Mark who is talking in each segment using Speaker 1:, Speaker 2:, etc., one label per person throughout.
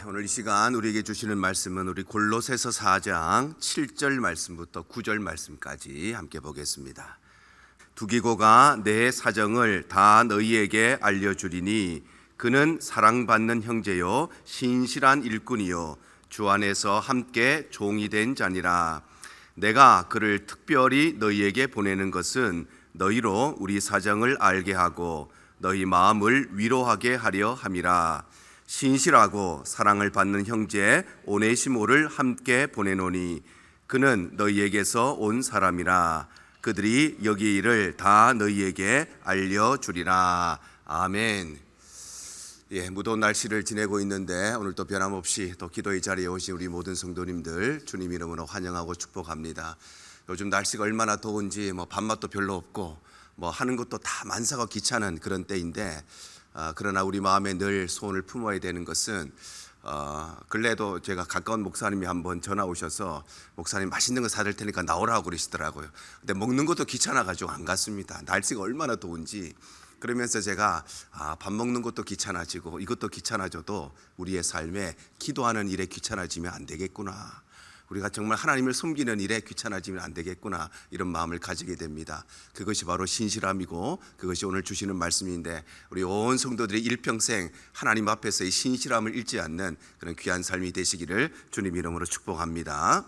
Speaker 1: 오늘 이 시간 우리에게 주시는 말씀은 우리 골로새서 4장 7절 말씀부터 9절 말씀까지 함께 보겠습니다. 두기고가 내 사정을 다 너희에게 알려주리니 그는 사랑받는 형제요 신실한 일꾼이요 주 안에서 함께 종이 된 자니라. 내가 그를 특별히 너희에게 보내는 것은 너희로 우리 사정을 알게 하고 너희 마음을 위로하게 하려 함이라. 신실하고 사랑을 받는 형제 오네시모를 함께 보내노니 그는 너희에게서 온 사람이라. 그들이 여기 일을 다 너희에게 알려주리라. 아멘. 무더운 날씨를 지내고 있는데 오늘도 변함없이 또 기도의 자리에 오신 우리 모든 성도님들 주님 이름으로 환영하고 축복합니다. 요즘 날씨가 얼마나 더운지 밥맛도 별로 없고 하는 것도 다 만사가 귀찮은 그런 때인데 그러나 우리 마음에 늘 소원을 품어야 되는 것은 근래에도 제가 가까운 목사님이 한번 전화 오셔서 목사님 맛있는 거 사줄 테니까 나오라고 그러시더라고요. 근데 먹는 것도 귀찮아가지고 안 갔습니다. 날씨가 얼마나 더운지. 그러면서 제가 밥 먹는 것도 귀찮아지고 이것도 귀찮아져도 우리의 삶에 기도하는 일에 귀찮아지면 안 되겠구나. 우리가 정말 하나님을 섬기는 일에 귀찮아지면 안 되겠구나, 이런 마음을 가지게 됩니다. 그것이 바로 신실함이고 그것이 오늘 주시는 말씀인데 우리 온 성도들이 일평생 하나님 앞에서의 신실함을 잃지 않는 그런 귀한 삶이 되시기를 주님 이름으로 축복합니다.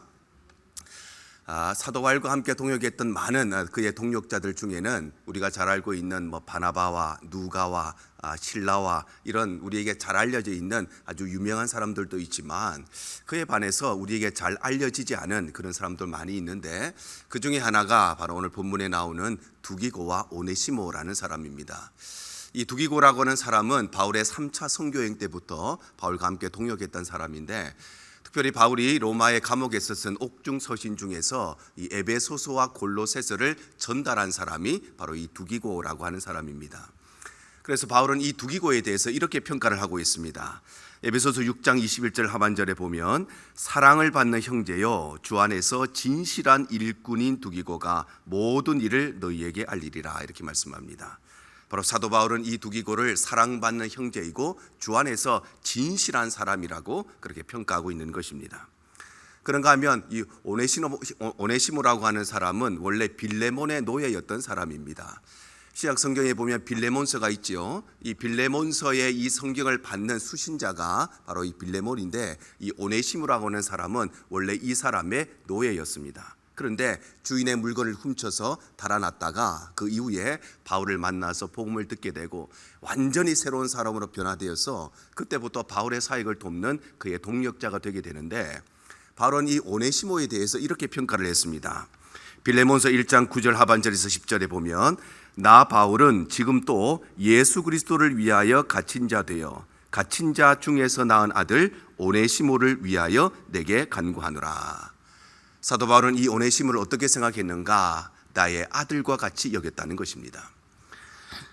Speaker 1: 사도 바울과 함께 동역했던 많은 그의 동역자들 중에는 우리가 잘 알고 있는 바나바와 누가와 실라와 이런 우리에게 잘 알려져 있는 아주 유명한 사람들도 있지만 그에 반해서 우리에게 잘 알려지지 않은 그런 사람들 많이 있는데 그 중에 하나가 바로 오늘 본문에 나오는 두기고와 오네시모라는 사람입니다. 이 두기고라고 하는 사람은 바울의 3차 선교여행 때부터 바울과 함께 동역했던 사람인데 특별히 바울이 로마의 감옥에서 쓴 옥중 서신 중에서 이 에베소서와 골로새서를 전달한 사람이 바로 이 두기고라고 하는 사람입니다. 그래서 바울은 이 두기고에 대해서 이렇게 평가를 하고 있습니다. 에베소서 6장 21절 하반절에 보면 사랑을 받는 형제요 주 안에서 진실한 일꾼인 두기고가 모든 일을 너희에게 알리리라, 이렇게 말씀합니다. 바로 사도 바울은 이 두기고를 사랑받는 형제이고 주 안에서 진실한 사람이라고 그렇게 평가하고 있는 것입니다. 그런가 하면 이 오네시모라고 하는 사람은 원래 빌레몬의 노예였던 사람입니다. 신약 성경에 보면 빌레몬서가 있죠. 이 빌레몬서의 이 성경을 받는 수신자가 바로 이 빌레몬인데 이 오네시모라고 하는 사람은 원래 이 사람의 노예였습니다. 그런데 주인의 물건을 훔쳐서 달아났다가 그 이후에 바울을 만나서 복음을 듣게 되고 완전히 새로운 사람으로 변화되어서 그때부터 바울의 사역을 돕는 그의 동력자가 되게 되는데 바울은 이 오네시모에 대해서 이렇게 평가를 했습니다. 빌레몬서 1장 9절 하반절에서 10절에 보면 나 바울은 지금 또 예수 그리스도를 위하여 갇힌 자 되어 갇힌 자 중에서 낳은 아들 오네시모를 위하여 내게 간구하노라. 사도 바울은 이 오네시모를 어떻게 생각했는가? 나의 아들과 같이 여겼다는 것입니다.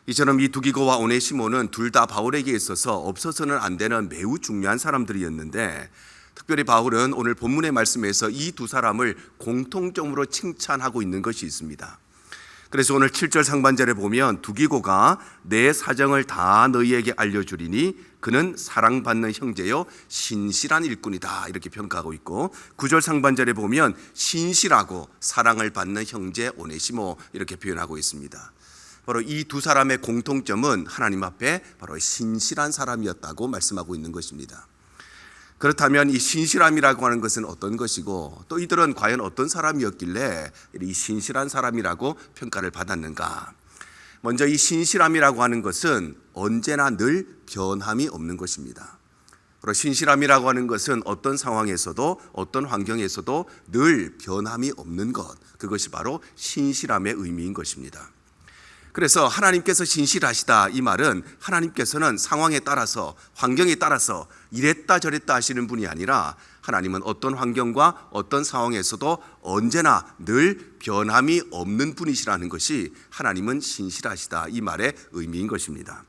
Speaker 1: 이처럼 이 두기고와 오네시모는 둘 다 바울에게 있어서 없어서는 안 되는 매우 중요한 사람들이었는데 특별히 바울은 오늘 본문의 말씀에서 이 두 사람을 공통점으로 칭찬하고 있는 것이 있습니다. 그래서 오늘 7절 상반절에 보면 두기고가 내 사정을 다 너희에게 알려주리니 그는 사랑받는 형제요 신실한 일꾼이다, 이렇게 평가하고 있고 9절 상반절에 보면 신실하고 사랑을 받는 형제 오네시모, 이렇게 표현하고 있습니다. 바로 이 두 사람의 공통점은 하나님 앞에 바로 신실한 사람이었다고 말씀하고 있는 것입니다. 그렇다면 이 신실함이라고 하는 것은 어떤 것이고 또 이들은 과연 어떤 사람이었길래 이 신실한 사람이라고 평가를 받았는가? 먼저 이 신실함이라고 하는 것은 언제나 늘 변함이 없는 것입니다. 그리고 신실함이라고 하는 것은 어떤 상황에서도 어떤 환경에서도 늘 변함이 없는 것, 그것이 바로 신실함의 의미인 것입니다. 그래서 하나님께서 신실하시다, 이 말은 하나님께서는 상황에 따라서 환경에 따라서 이랬다 저랬다 하시는 분이 아니라 하나님은 어떤 환경과 어떤 상황에서도 언제나 늘 변함이 없는 분이시라는 것이 하나님은 신실하시다, 이 말의 의미인 것입니다.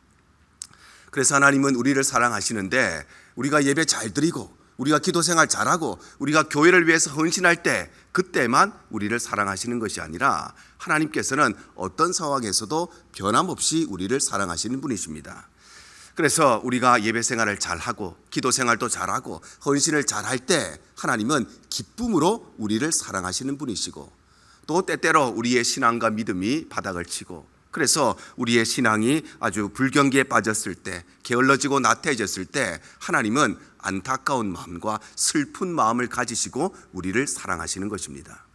Speaker 1: 그래서 하나님은 우리를 사랑하시는데 우리가 예배 잘 드리고 우리가 기도 생활 잘하고 우리가 교회를 위해서 헌신할 때 그때만 우리를 사랑하시는 것이 아니라 하나님께서는 어떤 상황에서도 변함없이 우리를 사랑하시는 분이십니다. 그래서 우리가 예배 생활을 잘하고 기도 생활도 잘하고 헌신을 잘할 때 하나님은 기쁨으로 우리를 사랑하시는 분이시고, 또 때때로 우리의 신앙과 믿음이 바닥을 치고, 그래서 우리의 신앙이 아주 불경기에 빠졌을 때, 게을러지고 나태해졌을 때 하나님은 안타까운 마음과 슬픈 마음을 가지시고 우리를 사랑하시는 것입니다.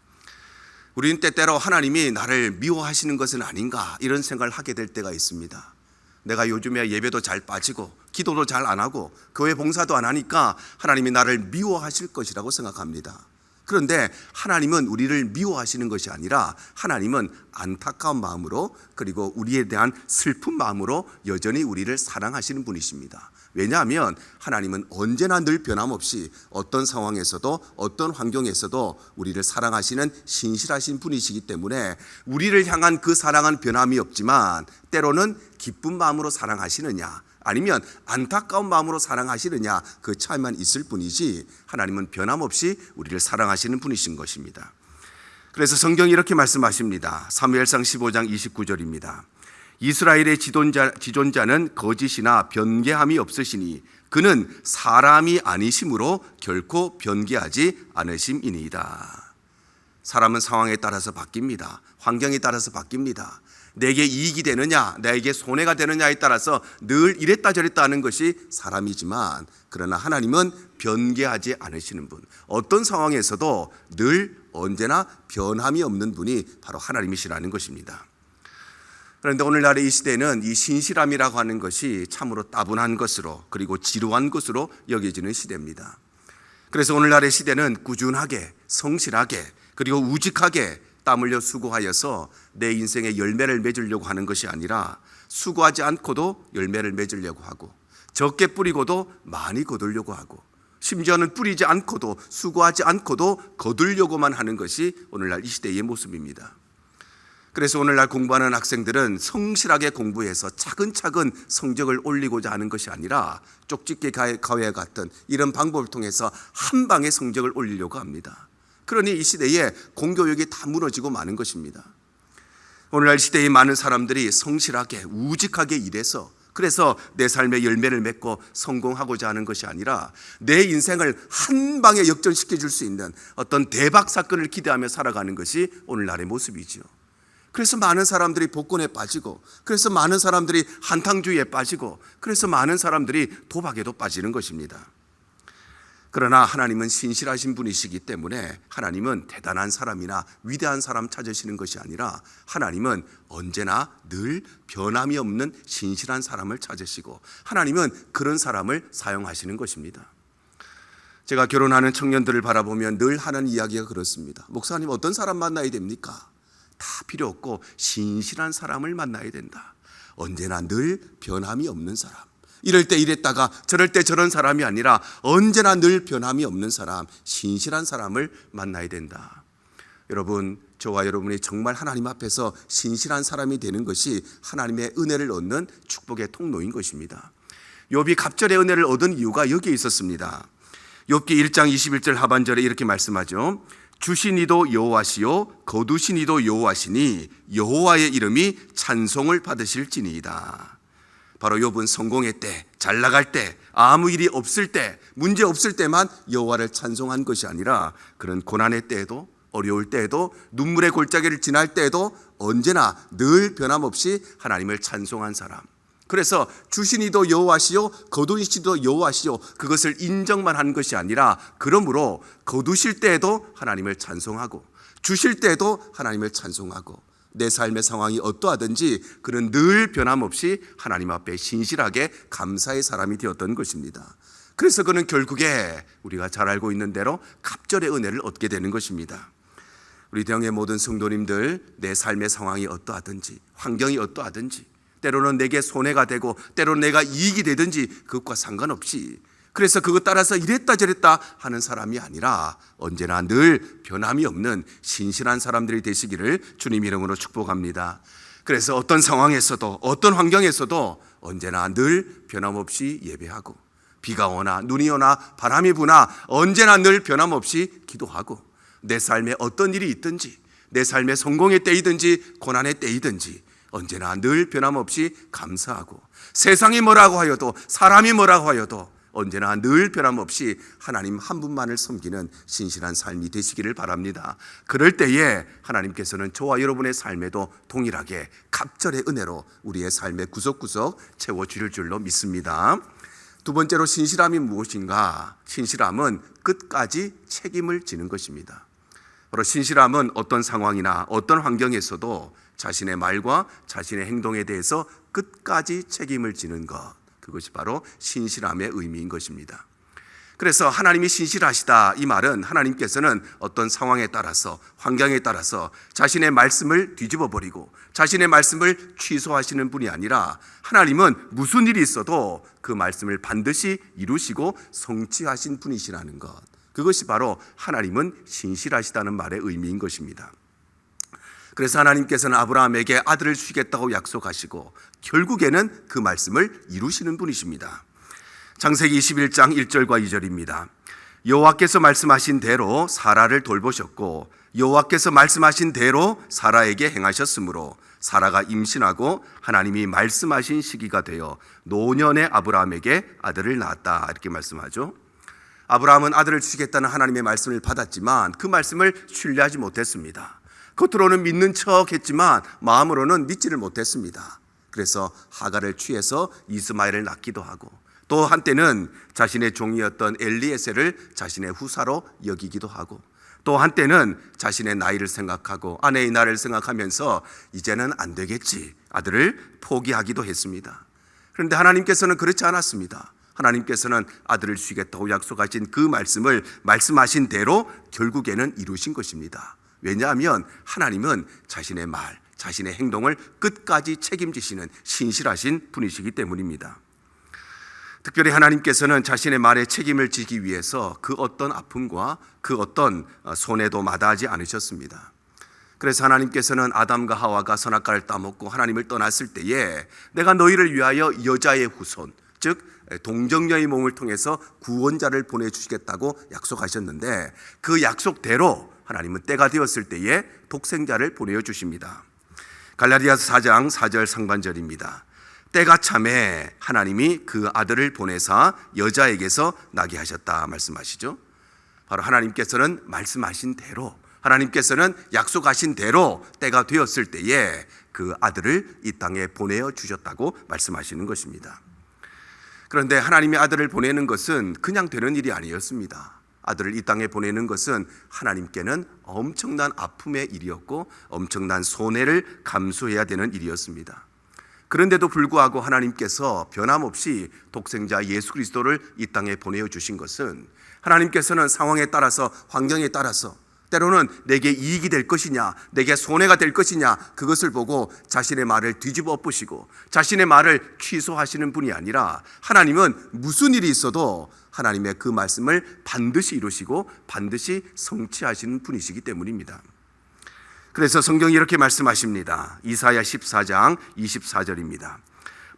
Speaker 1: 우리는 때때로 하나님이 나를 미워하시는 것은 아닌가 이런 생각을 하게 될 때가 있습니다. 내가 요즘에 예배도 잘 빠지고 기도도 잘 안 하고 교회 봉사도 안 하니까 하나님이 나를 미워하실 것이라고 생각합니다. 그런데 하나님은 우리를 미워하시는 것이 아니라 하나님은 안타까운 마음으로, 그리고 우리에 대한 슬픈 마음으로 여전히 우리를 사랑하시는 분이십니다. 왜냐하면 하나님은 언제나 늘 변함없이 어떤 상황에서도 어떤 환경에서도 우리를 사랑하시는 신실하신 분이시기 때문에 우리를 향한 그 사랑은 변함이 없지만 때로는 기쁜 마음으로 사랑하시느냐 아니면 안타까운 마음으로 사랑하시느냐 그 차이만 있을 뿐이지 하나님은 변함없이 우리를 사랑하시는 분이신 것입니다. 그래서 성경이 이렇게 말씀하십니다. 사무엘상 15장 29절입니다. 이스라엘의 지존자는 거짓이나 변개함이 없으시니 그는 사람이 아니심으로 결코 변개하지 않으심이니이다. 사람은 상황에 따라서 바뀝니다. 환경에 따라서 바뀝니다. 내게 이익이 되느냐, 나에게 손해가 되느냐에 따라서 늘 이랬다 저랬다 하는 것이 사람이지만, 그러나 하나님은 변개하지 않으시는 분, 어떤 상황에서도 늘 언제나 변함이 없는 분이 바로 하나님이시라는 것입니다. 그런데 오늘날의 이 시대는 이 신실함이라고 하는 것이 참으로 따분한 것으로, 그리고 지루한 것으로 여겨지는 시대입니다. 그래서 오늘날의 시대는 꾸준하게, 성실하게, 그리고 우직하게 땀 흘려 수고하여서 내 인생의 열매를 맺으려고 하는 것이 아니라 수고하지 않고도 열매를 맺으려고 하고, 적게 뿌리고도 많이 거두려고 하고, 심지어는 뿌리지 않고도 수고하지 않고도 거두려고만 하는 것이 오늘날 이 시대의 모습입니다. 그래서 오늘날 공부하는 학생들은 성실하게 공부해서 차근차근 성적을 올리고자 하는 것이 아니라 쪽집게 가외 같은 이런 방법을 통해서 한 방에 성적을 올리려고 합니다. 그러니 이 시대에 공교육이 다 무너지고 마는 것입니다. 오늘날 시대의 많은 사람들이 성실하게 우직하게 일해서, 그래서 내 삶의 열매를 맺고 성공하고자 하는 것이 아니라 내 인생을 한 방에 역전시켜 줄 수 있는 어떤 대박 사건을 기대하며 살아가는 것이 오늘날의 모습이죠. 그래서 많은 사람들이 복권에 빠지고, 그래서 많은 사람들이 한탕주의에 빠지고, 그래서 많은 사람들이 도박에도 빠지는 것입니다. 그러나 하나님은 신실하신 분이시기 때문에 하나님은 대단한 사람이나 위대한 사람 찾으시는 것이 아니라 하나님은 언제나 늘 변함이 없는 신실한 사람을 찾으시고, 하나님은 그런 사람을 사용하시는 것입니다. 제가 결혼하는 청년들을 바라보면 늘 하는 이야기가 그렇습니다. 목사님, 어떤 사람 만나야 됩니까? 다 필요 없고 신실한 사람을 만나야 된다. 언제나 늘 변함이 없는 사람, 이럴 때 이랬다가 저럴 때 저런 사람이 아니라 언제나 늘 변함이 없는 사람, 신실한 사람을 만나야 된다. 여러분, 저와 여러분이 정말 하나님 앞에서 신실한 사람이 되는 것이 하나님의 은혜를 얻는 축복의 통로인 것입니다. 욥이 갑절의 은혜를 얻은 이유가 여기에 있었습니다. 욥기 1장 21절 하반절에 이렇게 말씀하죠. 주신 이도 여호와시요 거두신 이도 여호와시니 여호와의 이름이 찬송을 받으실지니이다. 바로 욥은 성공의 때, 잘 나갈 때, 아무 일이 없을 때, 문제 없을 때만 여호와를 찬송한 것이 아니라 그런 고난의 때에도, 어려울 때에도, 눈물의 골짜기를 지날 때에도 언제나 늘 변함없이 하나님을 찬송한 사람. 그래서 주신 이도 여호와시요 거두신 이도 여호와시요, 그것을 인정만 한 것이 아니라 그러므로 거두실 때에도 하나님을 찬송하고 주실 때에도 하나님을 찬송하고, 내 삶의 상황이 어떠하든지 그는 늘 변함없이 하나님 앞에 신실하게 감사의 사람이 되었던 것입니다. 그래서 그는 결국에 우리가 잘 알고 있는 대로 갑절의 은혜를 얻게 되는 것입니다. 우리 대형의 모든 성도님들, 내 삶의 상황이 어떠하든지, 환경이 어떠하든지, 때로는 내게 손해가 되고 때로는 내가 이익이 되든지 그것과 상관없이, 그래서 그것 따라서 이랬다 저랬다 하는 사람이 아니라 언제나 늘 변함이 없는 신실한 사람들이 되시기를 주님 이름으로 축복합니다. 그래서 어떤 상황에서도 어떤 환경에서도 언제나 늘 변함없이 예배하고, 비가 오나 눈이 오나 바람이 부나 언제나 늘 변함없이 기도하고, 내 삶에 어떤 일이 있든지, 내 삶의 성공의 때이든지 고난의 때이든지 언제나 늘 변함없이 감사하고 세상이 뭐라고 하여도 사람이 뭐라고 하여도 언제나 늘 변함없이 하나님 한 분만을 섬기는 신실한 삶이 되시기를 바랍니다. 그럴 때에 하나님께서는 저와 여러분의 삶에도 동일하게 갑절의 은혜로 우리의 삶의 구석구석 채워주실 줄로 믿습니다. 두 번째로 신실함이 무엇인가? 신실함은 끝까지 책임을 지는 것입니다. 바로 신실함은 어떤 상황이나 어떤 환경에서도 자신의 말과 자신의 행동에 대해서 끝까지 책임을 지는 것, 그것이 바로 신실함의 의미인 것입니다. 그래서 하나님이 신실하시다, 이 말은 하나님께서는 어떤 상황에 따라서, 환경에 따라서 자신의 말씀을 뒤집어 버리고 자신의 말씀을 취소하시는 분이 아니라 하나님은 무슨 일이 있어도 그 말씀을 반드시 이루시고 성취하신 분이시라는 것, 그것이 바로 하나님은 신실하시다는 말의 의미인 것입니다. 그래서 하나님께서는 아브라함에게 아들을 주시겠다고 약속하시고 결국에는 그 말씀을 이루시는 분이십니다. 창세기 21장 1절과 2절입니다. 여호와께서 말씀하신 대로 사라를 돌보셨고 여호와께서 말씀하신 대로 사라에게 행하셨으므로 사라가 임신하고 하나님이 말씀하신 시기가 되어 노년의 아브라함에게 아들을 낳았다, 이렇게 말씀하죠. 아브라함은 아들을 주시겠다는 하나님의 말씀을 받았지만 그 말씀을 신뢰하지 못했습니다. 겉으로는 믿는 척 했지만 마음으로는 믿지를 못했습니다. 그래서 하갈을 취해서 이스마엘을 낳기도 하고 또 한때는 자신의 종이었던 엘리에셀을 자신의 후사로 여기기도 하고 또 한때는 자신의 나이를 생각하고 아내의 나이를 생각하면서 이제는 안 되겠지, 아들을 포기하기도 했습니다. 그런데 하나님께서는 그렇지 않았습니다. 하나님께서는 아들을 주시겠다고 약속하신 그 말씀을 말씀하신 대로 결국에는 이루신 것입니다. 왜냐하면 하나님은 자신의 말, 자신의 행동을 끝까지 책임지시는 신실하신 분이시기 때문입니다. 특별히 하나님께서는 자신의 말에 책임을 지기 위해서 그 어떤 아픔과 그 어떤 손해도 마다하지 않으셨습니다. 그래서 하나님께서는 아담과 하와가 선악과를 따먹고 하나님을 떠났을 때에 내가 너희를 위하여 여자의 후손, 즉 동정녀의 몸을 통해서 구원자를 보내주시겠다고 약속하셨는데 그 약속대로 하나님은 때가 되었을 때에 독생자를 보내주십니다. 갈라디아서 4장 4절 상반절입니다. 때가 참에 하나님이 그 아들을 보내사 여자에게서 나게 하셨다 말씀하시죠. 바로 하나님께서는 말씀하신 대로, 하나님께서는 약속하신 대로 때가 되었을 때에 그 아들을 이 땅에 보내어 주셨다고 말씀하시는 것입니다. 그런데 하나님이 아들을 보내는 것은 그냥 되는 일이 아니었습니다. 아들을 이 땅에 보내는 것은 하나님께는 엄청난 아픔의 일이었고 엄청난 손해를 감수해야 되는 일이었습니다. 그런데도 불구하고 하나님께서 변함없이 독생자 예수 그리스도를 이 땅에 보내어 주신 것은 하나님께서는 상황에 따라서, 환경에 따라서 때로는 내게 이익이 될 것이냐, 내게 손해가 될 것이냐, 그것을 보고 자신의 말을 뒤집어 엎으시고 자신의 말을 취소하시는 분이 아니라 하나님은 무슨 일이 있어도 하나님의 그 말씀을 반드시 이루시고 반드시 성취하시는 분이시기 때문입니다. 그래서 성경이 이렇게 말씀하십니다. 이사야 14장 24절입니다.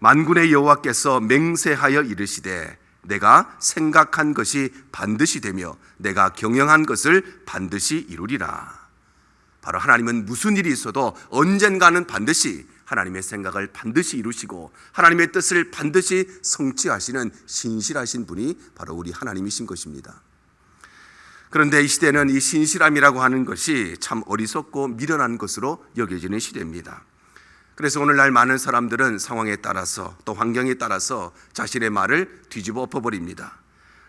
Speaker 1: 만군의 여호와께서 맹세하여 이르시되 내가 생각한 것이 반드시 되며 내가 경영한 것을 반드시 이루리라. 바로 하나님은 무슨 일이 있어도 언젠가는 반드시 하나님의 생각을 반드시 이루시고 하나님의 뜻을 반드시 성취하시는 신실하신 분이 바로 우리 하나님이신 것입니다. 그런데 이 시대는 이 신실함이라고 하는 것이 참 어리석고 미련한 것으로 여겨지는 시대입니다. 그래서 오늘날 많은 사람들은 상황에 따라서 또 환경에 따라서 자신의 말을 뒤집어 엎어버립니다.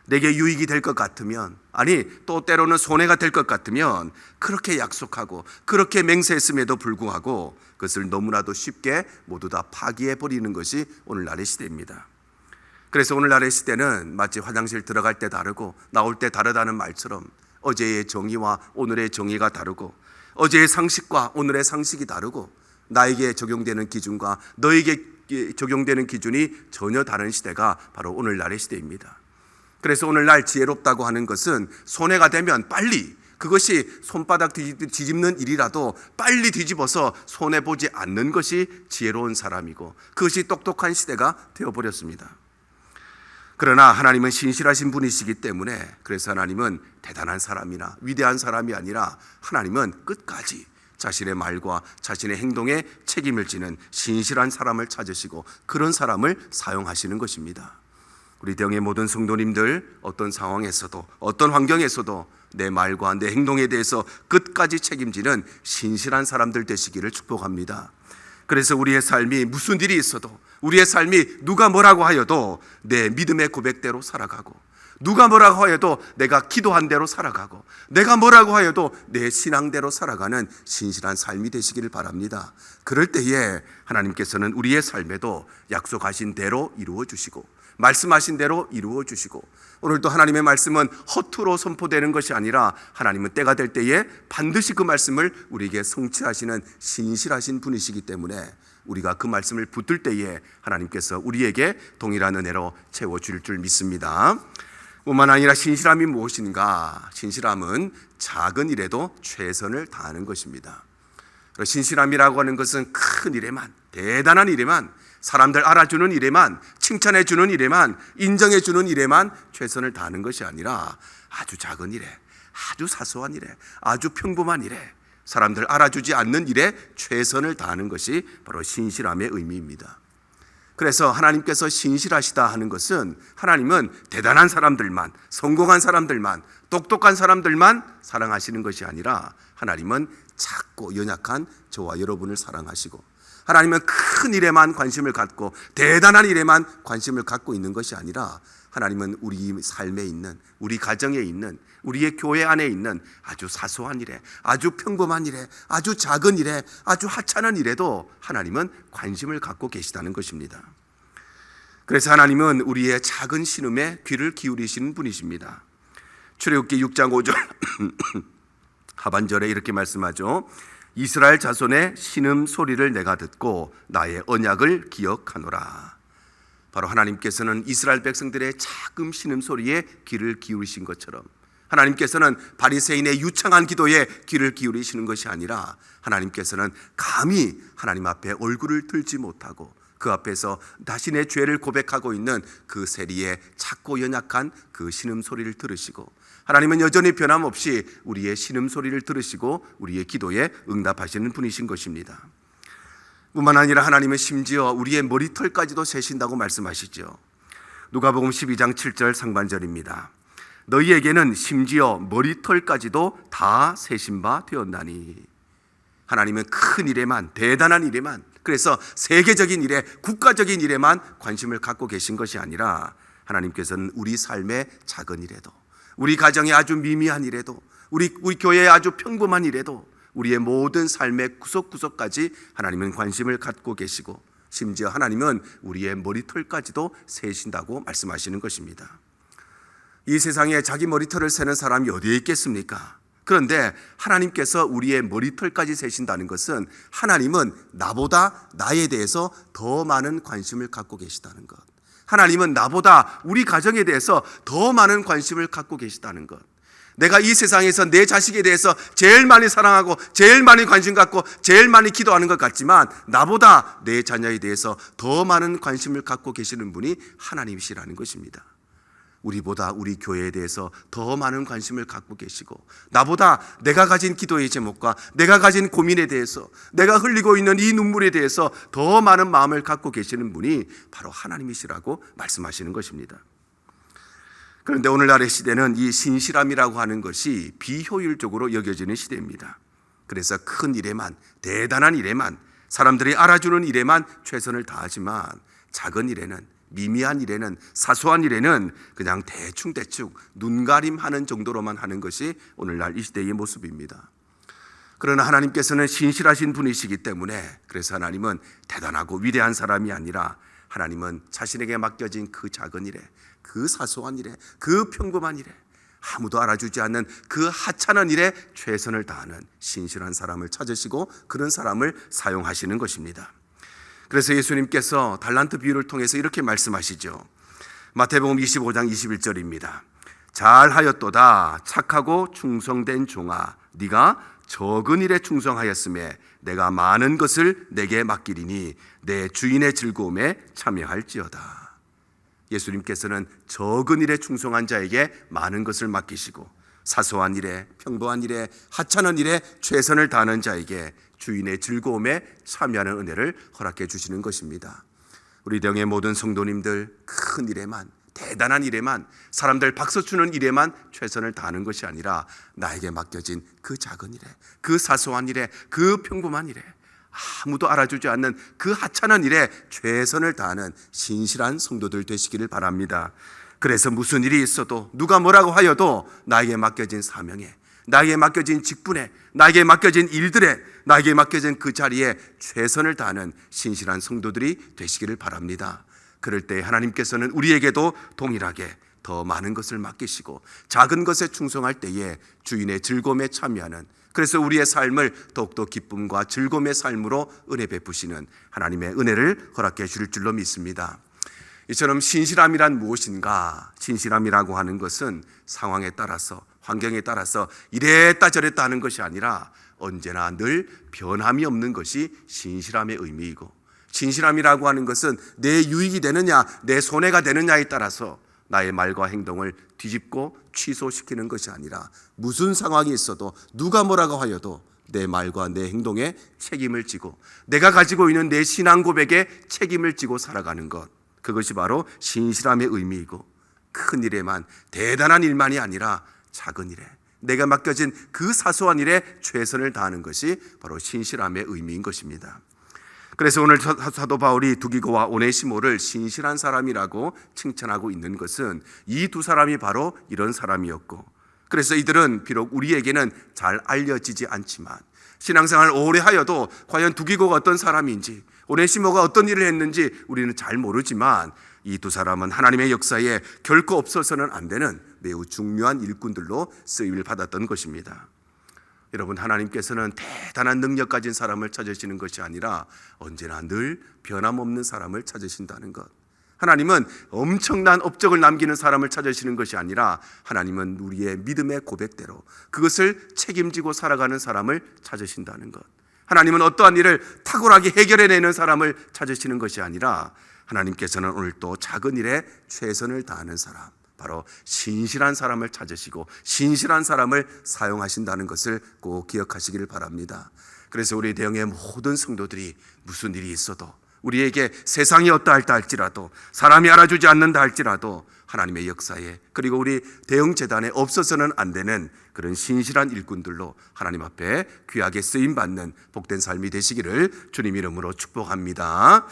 Speaker 1: 내게 유익이 될 것 같으면, 아니 또 때로는 손해가 될 것 같으면 그렇게 약속하고 그렇게 맹세했음에도 불구하고 그것을 너무나도 쉽게 모두 다 파기해버리는 것이 오늘날의 시대입니다. 그래서 오늘날의 시대는 마치 화장실 들어갈 때 다르고 나올 때 다르다는 말처럼 어제의 정의와 오늘의 정의가 다르고 어제의 상식과 오늘의 상식이 다르고 나에게 적용되는 기준과 너에게 적용되는 기준이 전혀 다른 시대가 바로 오늘날의 시대입니다. 그래서 오늘날 지혜롭다고 하는 것은 손해가 되면 빨리, 그것이 손바닥 뒤집는 일이라도 빨리 뒤집어서 손해보지 않는 것이 지혜로운 사람이고 그것이 똑똑한 시대가 되어버렸습니다. 그러나 하나님은 신실하신 분이시기 때문에 그래서 하나님은 대단한 사람이나 위대한 사람이 아니라 하나님은 끝까지 자신의 말과 자신의 행동에 책임을 지는 신실한 사람을 찾으시고 그런 사람을 사용하시는 것입니다. 우리 대형의 모든 성도님들, 어떤 상황에서도 어떤 환경에서도 내 말과 내 행동에 대해서 끝까지 책임지는 신실한 사람들 되시기를 축복합니다. 그래서 우리의 삶이 무슨 일이 있어도, 우리의 삶이 누가 뭐라고 하여도 내 믿음의 고백대로 살아가고, 누가 뭐라고 하여도 내가 기도한 대로 살아가고, 내가 뭐라고 하여도 내 신앙대로 살아가는 신실한 삶이 되시기를 바랍니다. 그럴 때에 하나님께서는 우리의 삶에도 약속하신 대로 이루어 주시고, 말씀하신 대로 이루어 주시고, 오늘도 하나님의 말씀은 허투루 선포되는 것이 아니라 하나님은 때가 될 때에 반드시 그 말씀을 우리에게 성취하시는 신실하신 분이시기 때문에 우리가 그 말씀을 붙들 때에 하나님께서 우리에게 동일한 은혜로 채워줄 줄 믿습니다. 뿐만 아니라 신실함이 무엇인가? 신실함은 작은 일에도 최선을 다하는 것입니다. 신실함이라고 하는 것은 큰 일에만, 대단한 일에만, 사람들 알아주는 일에만, 칭찬해주는 일에만, 인정해주는 일에만 최선을 다하는 것이 아니라 아주 작은 일에, 아주 사소한 일에, 아주 평범한 일에, 사람들 알아주지 않는 일에 최선을 다하는 것이 바로 신실함의 의미입니다. 그래서 하나님께서 신실하시다 하는 것은 하나님은 대단한 사람들만, 성공한 사람들만, 똑똑한 사람들만 사랑하시는 것이 아니라 하나님은 작고 연약한 저와 여러분을 사랑하시고, 하나님은 큰 일에만 관심을 갖고 대단한 일에만 관심을 갖고 있는 것이 아니라 하나님은 우리 삶에 있는, 우리 가정에 있는, 우리의 교회 안에 있는 아주 사소한 일에, 아주 평범한 일에, 아주 작은 일에, 아주 하찮은 일에도 하나님은 관심을 갖고 계시다는 것입니다. 그래서 하나님은 우리의 작은 신음에 귀를 기울이시는 분이십니다. 출애굽기 6장 5절 하반절에 이렇게 말씀하죠. 이스라엘 자손의 신음 소리를 내가 듣고 나의 언약을 기억하노라. 바로 하나님께서는 이스라엘 백성들의 작은 신음 소리에 귀를 기울이신 것처럼 하나님께서는 바리새인의 유창한 기도에 귀를 기울이시는 것이 아니라 하나님께서는 감히 하나님 앞에 얼굴을 들지 못하고 그 앞에서 자신의 죄를 고백하고 있는 그 세리의 작고 연약한 그 신음 소리를 들으시고, 하나님은 여전히 변함없이 우리의 신음 소리를 들으시고 우리의 기도에 응답하시는 분이신 것입니다. 뿐만 아니라 하나님은 심지어 우리의 머리털까지도 세신다고 말씀하시죠. 누가복음 12장 7절 상반절입니다. 너희에게는 심지어 머리털까지도 다 세신 바 되었나니. 하나님은 큰 일에만, 대단한 일에만, 그래서 세계적인 일에, 국가적인 일에만 관심을 갖고 계신 것이 아니라 하나님께서는 우리 삶의 작은 일에도, 우리 가정의 아주 미미한 일에도, 우리 교회의 아주 평범한 일에도, 우리의 모든 삶의 구석구석까지 하나님은 관심을 갖고 계시고, 심지어 하나님은 우리의 머리털까지도 세신다고 말씀하시는 것입니다. 이 세상에 자기 머리털을 세는 사람이 어디에 있겠습니까? 그런데 하나님께서 우리의 머리털까지 세신다는 것은 하나님은 나보다 나에 대해서 더 많은 관심을 갖고 계시다는 것, 하나님은 나보다 우리 가정에 대해서 더 많은 관심을 갖고 계시다는 것, 내가 이 세상에서 내 자식에 대해서 제일 많이 사랑하고 제일 많이 관심 갖고 제일 많이 기도하는 것 같지만 나보다 내 자녀에 대해서 더 많은 관심을 갖고 계시는 분이 하나님이시라는 것입니다. 우리보다 우리 교회에 대해서 더 많은 관심을 갖고 계시고, 나보다 내가 가진 기도의 제목과 내가 가진 고민에 대해서, 내가 흘리고 있는 이 눈물에 대해서 더 많은 마음을 갖고 계시는 분이 바로 하나님이시라고 말씀하시는 것입니다. 그런데 오늘날의 시대는 이 신실함이라고 하는 것이 비효율적으로 여겨지는 시대입니다. 그래서 큰 일에만, 대단한 일에만, 사람들이 알아주는 일에만 최선을 다하지만 작은 일에는, 미미한 일에는, 사소한 일에는 그냥 대충 눈가림하는 정도로만 하는 것이 오늘날 이 시대의 모습입니다. 그러나 하나님께서는 신실하신 분이시기 때문에, 그래서 하나님은 대단하고 위대한 사람이 아니라 하나님은 자신에게 맡겨진 그 작은 일에, 그 사소한 일에, 그 평범한 일에, 아무도 알아주지 않는 그 하찮은 일에 최선을 다하는 신실한 사람을 찾으시고 그런 사람을 사용하시는 것입니다. 그래서 예수님께서 달란트 비유를 통해서 이렇게 말씀하시죠. 마태복음 25장 21절입니다. 잘하였도다 착하고 충성된 종아, 네가 적은 일에 충성하였음에 내가 많은 것을 내게 맡기리니 내 주인의 즐거움에 참여할지어다. 예수님께서는 적은 일에 충성한 자에게 많은 것을 맡기시고, 사소한 일에, 평범한 일에, 하찮은 일에 최선을 다하는 자에게 주인의 즐거움에 참여하는 은혜를 허락해 주시는 것입니다. 우리 대형의 모든 성도님들, 큰 일에만, 대단한 일에만, 사람들 박수 치는 일에만 최선을 다하는 것이 아니라 나에게 맡겨진 그 작은 일에, 그 사소한 일에, 그 평범한 일에, 아무도 알아주지 않는 그 하찮은 일에 최선을 다하는 신실한 성도들 되시기를 바랍니다. 그래서 무슨 일이 있어도, 누가 뭐라고 하여도 나에게 맡겨진 사명에, 나에게 맡겨진 직분에, 나에게 맡겨진 일들에, 나에게 맡겨진 그 자리에 최선을 다하는 신실한 성도들이 되시기를 바랍니다. 그럴 때 하나님께서는 우리에게도 동일하게 더 많은 것을 맡기시고 작은 것에 충성할 때에 주인의 즐거움에 참여하는, 그래서 우리의 삶을 더욱더 기쁨과 즐거움의 삶으로 은혜 베푸시는 하나님의 은혜를 허락해 주실 줄로 믿습니다. 이처럼 신실함이란 무엇인가? 신실함이라고 하는 것은 상황에 따라서, 환경에 따라서 이랬다 저랬다 하는 것이 아니라 언제나 늘 변함이 없는 것이 신실함의 의미이고, 신실함이라고 하는 것은 내 유익이 되느냐, 내 손해가 되느냐에 따라서 나의 말과 행동을 뒤집고 취소시키는 것이 아니라 무슨 상황이 있어도, 누가 뭐라고 하여도 내 말과 내 행동에 책임을 지고 내가 가지고 있는 내 신앙 고백에 책임을 지고 살아가는 것, 그것이 바로 신실함의 의미이고, 큰 일에만, 대단한 일만이 아니라 작은 일에, 내가 맡겨진 그 사소한 일에 최선을 다하는 것이 바로 신실함의 의미인 것입니다. 그래서 오늘 사도 바울이 두기고와 오네시모를 신실한 사람이라고 칭찬하고 있는 것은 이 두 사람이 바로 이런 사람이었고, 그래서 이들은 비록 우리에게는 잘 알려지지 않지만, 신앙생활을 오래 하여도 과연 두기고가 어떤 사람인지, 오네시모가 어떤 일을 했는지 우리는 잘 모르지만, 이 두 사람은 하나님의 역사에 결코 없어서는 안 되는 매우 중요한 일꾼들로 쓰임을 받았던 것입니다. 여러분, 하나님께서는 대단한 능력 가진 사람을 찾으시는 것이 아니라 언제나 늘 변함없는 사람을 찾으신다는 것. 하나님은 엄청난 업적을 남기는 사람을 찾으시는 것이 아니라 하나님은 우리의 믿음의 고백대로 그것을 책임지고 살아가는 사람을 찾으신다는 것. 하나님은 어떠한 일을 탁월하게 해결해내는 사람을 찾으시는 것이 아니라 하나님께서는 오늘 또 작은 일에 최선을 다하는 사람, 바로 신실한 사람을 찾으시고 신실한 사람을 사용하신다는 것을 꼭 기억하시기를 바랍니다. 그래서 우리 대형의 모든 성도들이 무슨 일이 있어도, 우리에게 세상이 어떠할다 할지라도, 사람이 알아주지 않는다 할지라도 하나님의 역사에, 그리고 우리 대형 재단에 없어서는 안 되는 그런 신실한 일꾼들로 하나님 앞에 귀하게 쓰임받는 복된 삶이 되시기를 주님 이름으로 축복합니다.